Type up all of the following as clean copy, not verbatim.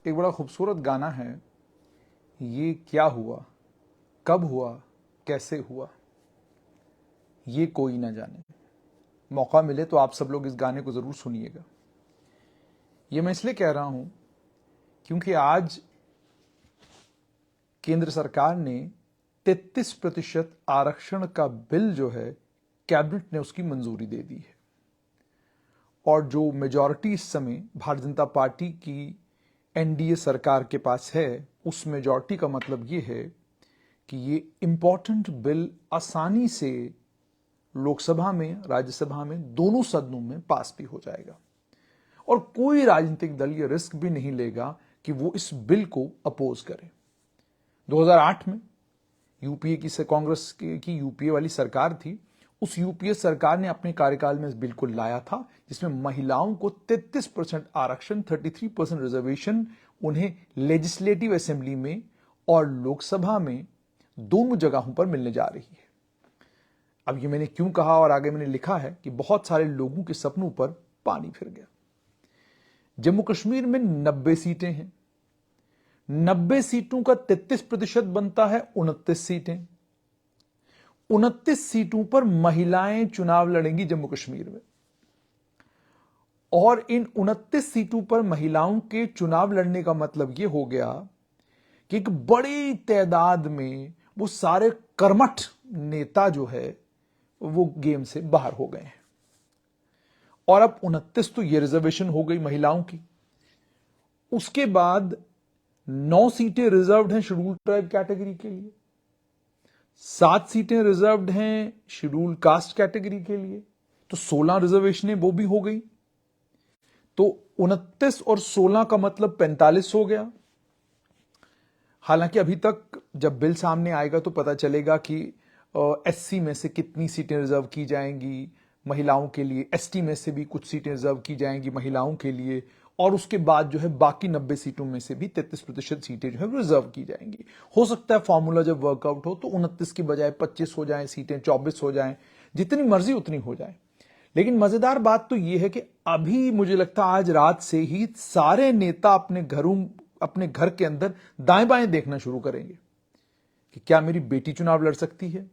एक बड़ा खूबसूरत गाना है, ये क्या हुआ, कब हुआ, कैसे हुआ, ये कोई ना जाने। मौका मिले तो आप सब लोग इस गाने को जरूर सुनिएगा। ये मैं इसलिए कह रहा हूं क्योंकि आज केंद्र सरकार ने 33% आरक्षण का बिल जो है कैबिनेट ने उसकी मंजूरी दे दी है। और जो मेजॉरिटी इस समय भारतीय जनता पार्टी की एनडीए सरकार के पास है, उस मेजॉरिटी का मतलब ये है कि ये इंपॉर्टेंट बिल आसानी से लोकसभा में, राज्यसभा में, दोनों सदनों में पास भी हो जाएगा। और कोई राजनीतिक दल ये रिस्क भी नहीं लेगा कि वो इस बिल को अपोज करे। 2008 में यूपीए की से कांग्रेस की यूपीए वाली सरकार थी। उस यूपीए सरकार ने अपने कार्यकाल में इस बिल को लाया था, जिसमें महिलाओं को 33% आरक्षण, 33% रिजर्वेशन उन्हें लेजिस्लेटिव असेंबली में और लोकसभा में दोनों जगहों पर मिलने जा रही है। अब ये मैंने क्यों कहा और आगे मैंने लिखा है कि बहुत सारे लोगों के सपनों पर पानी फिर गया। जम्मू कश्मीर में 90 सीटें हैं। 90 सीटों का 33% बनता है 29 सीटें। 29 सीटों पर महिलाएं चुनाव लड़ेंगी जम्मू कश्मीर में। और इन 29 सीटों पर महिलाओं के चुनाव लड़ने का मतलब यह हो गया कि एक बड़ी तादाद में वो सारे कर्मठ नेता जो है वो गेम से बाहर हो गए हैं। और अब 29 तो ये रिजर्वेशन हो गई महिलाओं की। उसके बाद 9 सीटें रिजर्व्ड हैं शेड्यूल्ड ट्राइब कैटेगरी के लिए, 7 सीटें रिजर्व्ड हैं शेड्यूल्ड कास्ट कैटेगरी के लिए, तो 16 रिजर्वेशनें वो भी हो गई। तो 29 और 16 का मतलब 45 हो गया। हालांकि अभी तक जब बिल सामने आएगा तो पता चलेगा कि एससी में से कितनी सीटें रिजर्व की जाएंगी महिलाओं के लिए, एसटी में से भी कुछ सीटें रिजर्व की जाएंगी महिलाओं के लिए, और उसके बाद जो है बाकी 90 सीटों में से भी 33% सीटें जो है रिजर्व की जाएंगी। हो सकता है फॉर्मूला जब वर्कआउट हो तो 29 की बजाय 25 हो जाए सीटें, 24 हो जाएं, जितनी मर्जी उतनी हो जाए। लेकिन मजेदार बात तो यह है कि अभी मुझे लगता है आज रात से ही सारे नेता अपने घर के अंदर दाएं बाएं देखना शुरू करेंगे कि क्या मेरी बेटी चुनाव लड़ सकती है,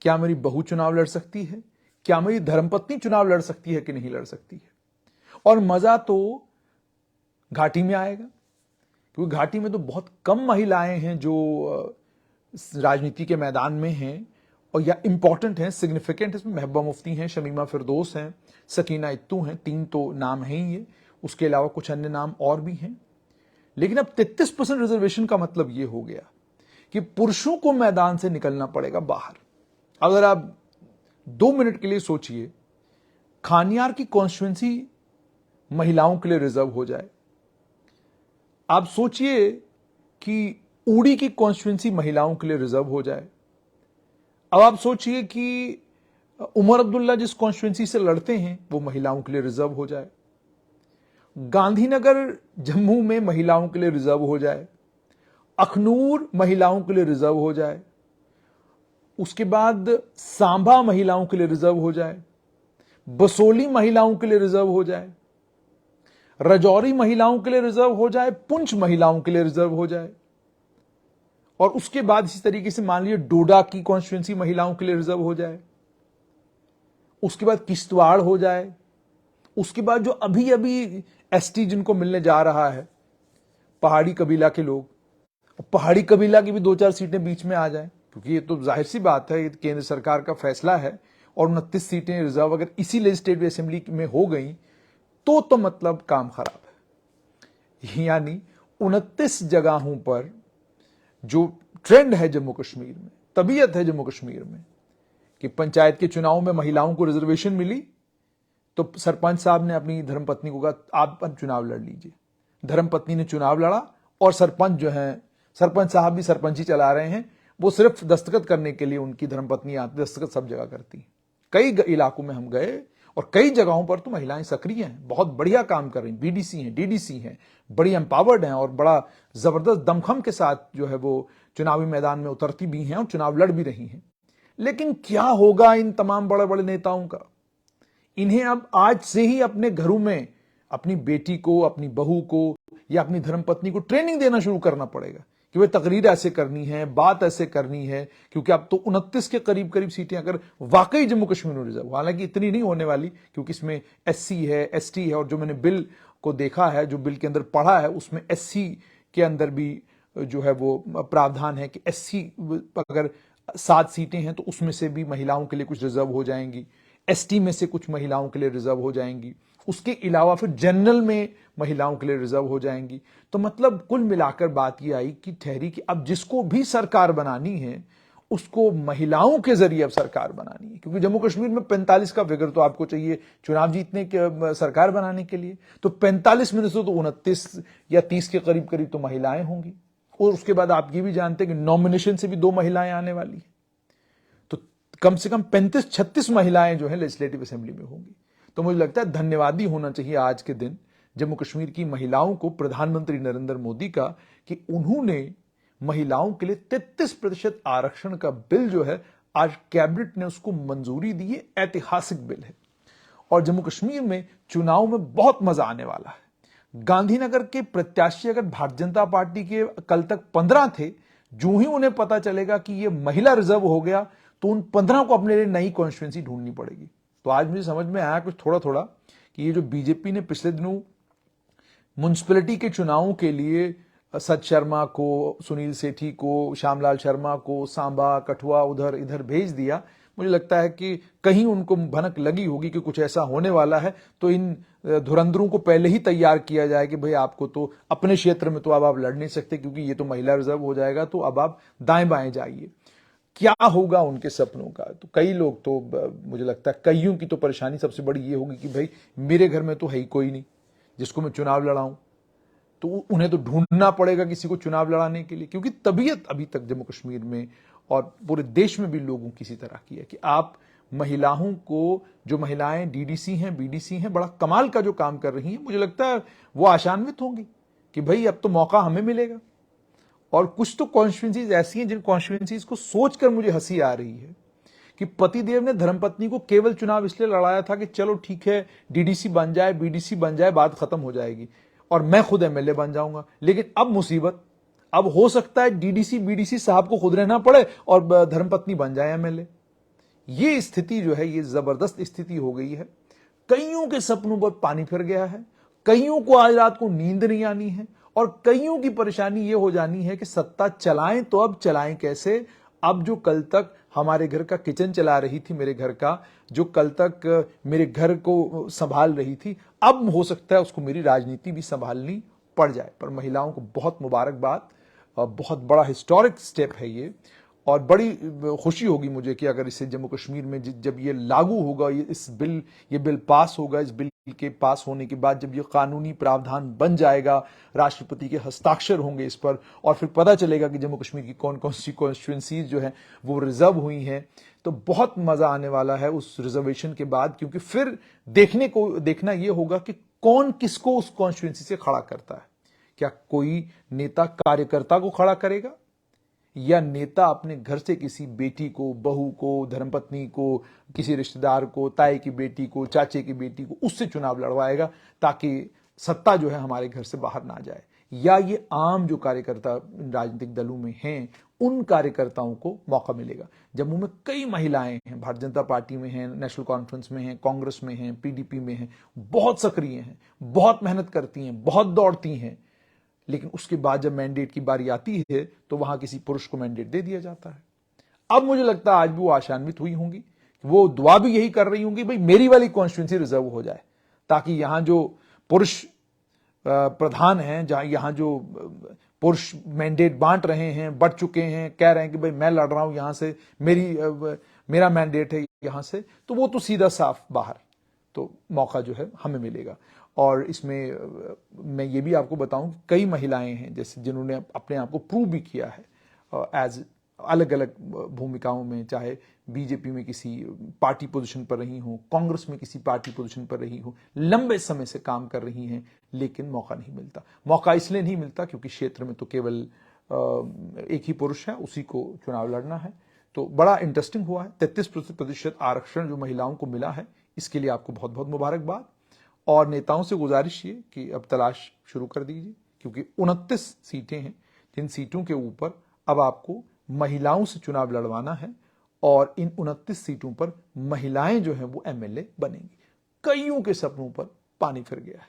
क्या मेरी बहू चुनाव लड़ सकती है, क्या मेरी धर्मपत्नी चुनाव लड़ सकती है कि नहीं लड़ सकती है। और मजा तो घाटी में आएगा, क्योंकि घाटी में तो बहुत कम महिलाएं हैं जो राजनीति के मैदान में हैं और या इंपॉर्टेंट हैं, सिग्निफिकेंट। इसमें महबूबा मुफ्ती हैं, शमीमा फिरदौस हैं, सकीना इत्तू हैं, 3 तो नाम हैं ही ये। उसके अलावा कुछ अन्य नाम और भी हैं। लेकिन अब 33% रिजर्वेशन का मतलब यह हो गया कि पुरुषों को मैदान से निकलना पड़ेगा बाहर। अगर आप 2 मिनट के लिए सोचिए, खानियार की कॉन्स्टिट्यूंसी महिलाओं के लिए रिजर्व हो जाए। आप सोचिए कि ऊड़ी की कॉन्स्टिट्यूंसी महिलाओं के लिए रिजर्व हो जाए। अब आप सोचिए कि उमर अब्दुल्ला जिस कॉन्स्टिट्यूंसी से लड़ते हैं वो महिलाओं के लिए रिजर्व हो जाए। गांधीनगर जम्मू में महिलाओं के लिए रिजर्व हो जाए। अखनूर महिलाओं के लिए रिजर्व हो जाए। उसके बाद सांबा महिलाओं के लिए रिजर्व हो जाए। बसोली महिलाओं के लिए रिजर्व हो जाए। राजौरी महिलाओं के लिए रिजर्व हो जाए। पुंछ महिलाओं के लिए रिजर्व हो जाए। और उसके बाद इसी तरीके से मान लीजिए डोडा की कॉन्स्टिट्यूंसी महिलाओं के लिए रिजर्व हो जाए। उसके बाद किश्तवाड़ हो जाए। उसके बाद जो अभी अभी एसटी जिनको मिलने जा रहा है, पहाड़ी कबीला के लोग, पहाड़ी कबीला की भी 2-4 सीटें बीच में आ जाएं, क्योंकि ये तो जाहिर सी बात है, ये केंद्र सरकार का फैसला है। और 29 सीटें रिजर्व अगर इसी लेजिस्लेटिव असेंबली में हो गई तो मतलब काम खराब है। यानी 29 जगहों पर जो ट्रेंड है जम्मू कश्मीर में, तबीयत है जम्मू कश्मीर में कि पंचायत के चुनाव में महिलाओं को रिजर्वेशन मिली तो सरपंच साहब ने अपनी धर्मपत्नी को कहा आप चुनाव लड़ लीजिए। धर्मपत्नी ने चुनाव लड़ा और सरपंच जो है, सरपंच साहब भी सरपंच ही चला रहे हैं, वो सिर्फ दस्तखत करने के लिए उनकी धर्मपत्नी आती, दस्तखत सब जगह करती। कई इलाकों में हम गए और कई जगहों पर तो महिलाएं सक्रिय हैं, बहुत बढ़िया काम कर रही हैं, बीडीसी हैं, डीडीसी हैं, बड़ी एम्पावर्ड हैं और बड़ा जबरदस्त दमखम के साथ जो है वो चुनावी मैदान में उतरती भी हैं और चुनाव लड़ भी रही हैं। लेकिन क्या होगा इन तमाम बड़े बड़े नेताओं का? इन्हें अब आज से ही अपने घरों में अपनी बेटी को, अपनी बहू को या अपनी धर्मपत्नी को ट्रेनिंग देना शुरू करना पड़ेगा कि भाई तकरीर ऐसे करनी है, बात ऐसे करनी है, क्योंकि अब तो 29 के करीब करीब सीटें अगर वाकई जम्मू कश्मीर में रिजर्व, हालांकि इतनी नहीं होने वाली क्योंकि इसमें एससी है, एसटी है, और जो मैंने बिल को देखा है, जो बिल के अंदर पढ़ा है, उसमें एससी के अंदर भी जो है वो प्रावधान है कि एससी अगर 7 सीटें हैं तो उसमें से भी महिलाओं के लिए कुछ रिजर्व हो जाएंगी, एसटी में से कुछ महिलाओं के लिए रिजर्व हो जाएंगी, उसके अलावा फिर जनरल में महिलाओं के लिए रिजर्व हो जाएंगी। तो मतलब कुल मिलाकर बात यह आई कि ठहरी कि अब जिसको भी सरकार बनानी है उसको महिलाओं के जरिए अब सरकार बनानी है, क्योंकि जम्मू कश्मीर में 45 का फिगर तो आपको चाहिए चुनाव जीतने के, सरकार बनाने के लिए। तो 45 में से तो 29 या 30 के करीब करीब तो महिलाएं होंगी, और उसके बाद आप ये भी जानते हैं कि नॉमिनेशन से भी 2 महिलाएं आने वाली है, तो कम से कम 35-36 महिलाएं जो है लेजिस्लेटिव असेंबली में होंगी। तो मुझे लगता है धन्यवादी होना चाहिए आज के दिन जम्मू कश्मीर की महिलाओं को प्रधानमंत्री नरेंद्र मोदी का कि उन्होंने महिलाओं के लिए 33% आरक्षण का बिल जो है आज कैबिनेट ने उसको मंजूरी दी है। ऐतिहासिक बिल है और जम्मू कश्मीर में चुनाव में बहुत मजा आने वाला है। गांधीनगर के प्रत्याशी अगर भारतीय जनता पार्टी के कल तक 15 थे, जो ही उन्हें पता चलेगा कि यह महिला रिजर्व हो गया तो उन 15 को अपने लिए नई कॉन्स्टिट्यूंसी ढूंढनी पड़ेगी। तो आज मुझे समझ में आया कुछ थोड़ा थोड़ा कि ये जो बीजेपी ने पिछले दिनों म्युनिसिपैलिटी के चुनावों के लिए सच शर्मा को, सुनील सेठी को, श्यामलाल शर्मा को सांबा, कठुआ उधर इधर भेज दिया, मुझे लगता है कि कहीं उनको भनक लगी होगी कि कुछ ऐसा होने वाला है, तो इन धुरंधरों को पहले ही तैयार किया जाए कि भाई आपको तो अपने क्षेत्र में तो अब आप लड़ नहीं सकते क्योंकि ये तो महिला रिजर्व हो जाएगा, तो अब आप दाएं बाएं जाइए। क्या होगा उनके सपनों का? तो कई लोग तो मुझे लगता है कईयों की तो परेशानी सबसे बड़ी ये होगी कि भाई मेरे घर में तो है ही कोई नहीं जिसको मैं चुनाव लड़ाऊं, तो उन्हें तो ढूंढना पड़ेगा किसी को चुनाव लड़ाने के लिए, क्योंकि तबीयत अभी तक जम्मू कश्मीर में और पूरे देश में भी लोगों की इसी तरह की है कि आप महिलाओं को, जो महिलाएं डीडीसी हैं, बीडीसी हैं, बड़ा कमाल का जो काम कर रही हैं, मुझे लगता है वो आशान्वित होंगी कि भाई अब तो मौका हमें मिलेगा। और कुछ तो कॉन्स्टिट्यूंसीज ऐसी हैं जिन कॉन्स्टिट्यूंसीज को सोचकर मुझे हंसी आ रही है कि पतिदेव ने धर्मपत्नी को केवल चुनाव इसलिए लड़ाया था कि चलो ठीक है डीडीसी बन जाए, बीडीसी बन जाए, बात खत्म हो जाएगी और मैं खुद एमएलए बन जाऊंगा। लेकिन अब मुसीबत, अब हो सकता है डीडीसी बीडीसी साहब को खुद रहना पड़े और धर्मपत्नी बन जाए एमएलए। ये स्थिति जो है, ये जबरदस्त स्थिति हो गई है। कईयों के सपनों पर पानी फिर गया है, कईयों को आज रात को नींद नहीं आनी है, और कईयों की परेशानी ये हो जानी है कि सत्ता चलाएं तो अब चलाएं कैसे। अब जो कल तक हमारे घर का किचन चला रही थी, मेरे घर का, जो कल तक मेरे घर को संभाल रही थी, अब हो सकता है उसको मेरी राजनीति भी संभालनी पड़ जाए। पर महिलाओं को बहुत मुबारकबाद, बहुत बड़ा हिस्टोरिक स्टेप है ये, और बड़ी खुशी होगी मुझे कि अगर इसे जम्मू कश्मीर में जब ये लागू होगा, ये बिल पास होगा, इस बिल के पास होने के बाद जब ये कानूनी प्रावधान बन जाएगा, राष्ट्रपति के हस्ताक्षर होंगे इस पर, और फिर पता चलेगा कि जम्मू कश्मीर की कौन कौन सी कॉन्स्टिट्यूंसीज जो है वो रिजर्व हुई हैं, तो बहुत मजा आने वाला है उस रिजर्वेशन के बाद। क्योंकि फिर देखना ये होगा कि कौन किसको उस कॉन्स्टिट्यूंसी से खड़ा करता है। क्या कोई नेता कार्यकर्ता को खड़ा करेगा, या नेता अपने घर से किसी बेटी को, बहू को, धर्मपत्नी को, किसी रिश्तेदार को, ताई की बेटी को, चाचे की बेटी को, उससे चुनाव लड़वाएगा ताकि सत्ता जो है हमारे घर से बाहर ना जाए। या ये आम जो कार्यकर्ता राजनीतिक दलों में हैं, उन कार्यकर्ताओं को मौका मिलेगा। जम्मू में कई महिलाएं हैं, भारतीय जनता पार्टी में हैं, नेशनल कॉन्फ्रेंस में हैं, कांग्रेस में हैं, पीडीपी में हैं, बहुत सक्रिय हैं, बहुत मेहनत करती हैं, बहुत दौड़ती हैं, लेकिन उसके बाद जब मैंडेट की बारी आती है तो वहां किसी पुरुष को मैंडेट दे दिया जाता है। अब मुझे लगता है आज भी वो आशान्वित हुई होंगी, वो दुआ भी यही कर रही होंगी, भाई मेरी वाली कॉन्स्टिट्यूंसी रिजर्व हो जाए, ताकि यहां जो पुरुष प्रधान हैं, जहां यहां जो पुरुष मैंडेट बांट रहे हैं, बढ़ चुके हैं, कह रहे हैं कि भाई मैं लड़ रहा हूं यहां से, मेरा मैंडेट है यहां से, तो वो तो सीधा साफ बाहर, तो मौका जो है हमें मिलेगा। और इसमें मैं ये भी आपको बताऊं कि कई महिलाएं हैं जैसे जिन्होंने अपने आप को प्रूव भी किया है एज अलग अलग भूमिकाओं में, चाहे बीजेपी में किसी पार्टी पोजीशन पर रही हो, कांग्रेस में किसी पार्टी पोजीशन पर रही हो, लंबे समय से काम कर रही हैं, लेकिन मौका नहीं मिलता। मौका इसलिए नहीं मिलता क्योंकि क्षेत्र में तो केवल एक ही पुरुष है, उसी को चुनाव लड़ना है। तो बड़ा इंटरेस्टिंग हुआ है। 33% आरक्षण जो महिलाओं को मिला है, इसके लिए आपको बहुत बहुत मुबारकबाद। और नेताओं से गुजारिश ये कि अब तलाश शुरू कर दीजिए क्योंकि 29 सीटें हैं जिन सीटों के ऊपर अब आपको महिलाओं से चुनाव लड़वाना है और इन 29 सीटों पर महिलाएं जो हैं वो एमएलए बनेंगी। कईयों के सपनों पर पानी फिर गया है।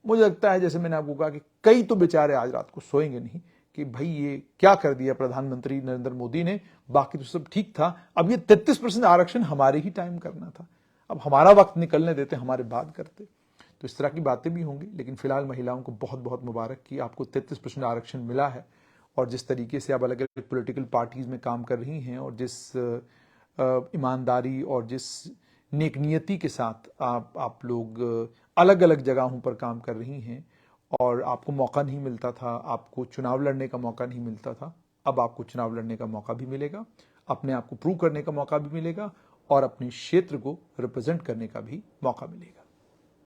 मुझे लगता है, जैसे मैंने आपको कहा, कि कई तो बेचारे आज रात को सोएंगे नहीं कि भाई ये क्या कर दिया प्रधानमंत्री नरेंद्र मोदी ने, बाकी तो सब ठीक था, अब ये 33% आरक्षण हमारे ही टाइम करना था, अब हमारा वक्त निकलने देते, हमारे बाद करते। तो इस तरह की बातें भी होंगी, लेकिन फिलहाल महिलाओं को बहुत बहुत मुबारक कि आपको 33% आरक्षण मिला है। और जिस तरीके से आप अलग अलग पॉलिटिकल पार्टीज में काम कर रही हैं और जिस ईमानदारी और जिस नेकनियति के साथ आप लोग अलग अलग जगहों पर काम कर रही हैं और आपको मौका नहीं मिलता था, आपको चुनाव लड़ने का मौका नहीं मिलता था, अब आपको चुनाव लड़ने का मौका भी मिलेगा, अपने आप को प्रूव करने का मौका भी मिलेगा और अपने क्षेत्र को रिप्रेजेंट करने का भी मौका मिलेगा।